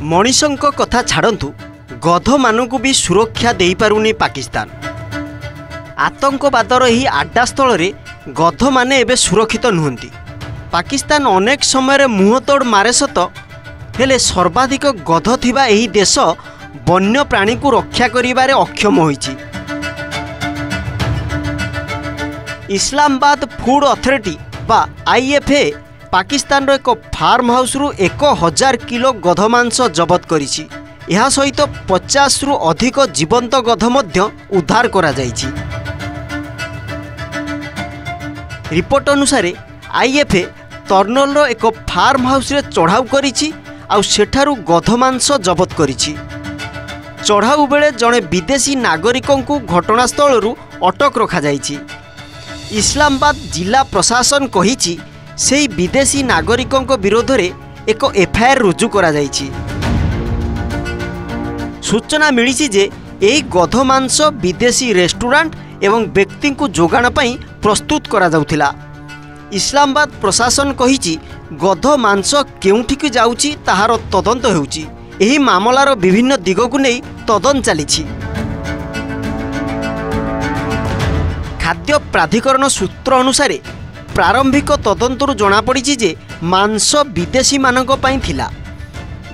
मनीषों कथा छाड़ू गध मानू भी सुरक्षा दे पारुनी पाकिस्तान। आतंकवादर ही आड्डा स्थल रे गध माने एबे सुरक्षित नुहंती। पाकिस्तान अनेक समय मुहतोड़ मारे सत हेले सर्वाधिक गध थिबा एही देश वन्य प्राणी को रक्षा करिबारे अक्षम होईची। इस्लामाबाद फूड अथॉरिटी बा IFA पाकिस्तान रो एक फार्म हाउस रु 1000 किलो गध मांस जबत करिछि। यह सहित 50 रु अधिक जीवंत गध मध्य उद्धार करा जाइछि। रिपोर्ट अनुसार IFA तर्नल रो एक फार्म हाउस रे चढ़ाऊ करिछि आउ सेठारु गध मांस जबत करिछि। चढ़ाऊ बेले जड़े विदेशी नागरिकों को घटनास्थल रु अटक रखा जाइछि। इस्लामाबाद जिला प्रशासन कहिछि सेही विदेशी नागरिकों विरोध में एक FIR रुजु करा जाइछि। सूचना मिली जे यही गध मांस विदेशी रेस्टोरेंट एवं व्यक्ति को जोगाण पई प्रस्तुत करा जाउथिला। इस्लामाबाद प्रशासन कहिछि गध मांस केउठिक जाउछि ताहार तदंत हेउछि। एही मामलार विभिन्न दिग को नहीं तदंत चलिछि। खाद्य प्राधिकरण सूत्र अनुसार प्रारंभिक तदंतरु जना पड़ी जे मांस विदेशी मानक पई थिला।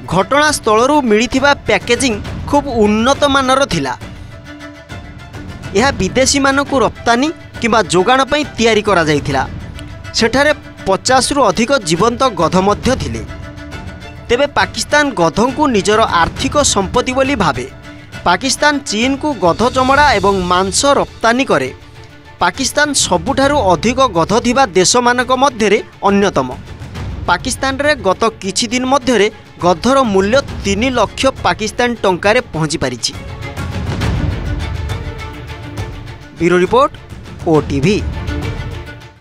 घटनास्थल मिलिथिबा पैकेजिंग खूब उन्नत मानर थिला। यह विदेशी मानक रप्तानी किंबा जोगाण पई तैयारी करा जाइथिला। सेठारे 50 रु अधिक जीवंत गध मध्य थिले। तेबे पाकिस्तान गधों को निजर आर्थिक संपत्ति बोली भावे। पाकिस्तान चीन को गध चमड़ा एवं मांस रप्तानी करे। पाकिस्तान सबुठारु अधिक गध थिबा देश मानक मध्यरे अन्यतम। पाकिस्तान रे गत किछि दिन मध्यरे गधर मूल्य 3 लाख पाकिस्तान टंकारे पहुंची पारिछि। Bureau report OTV।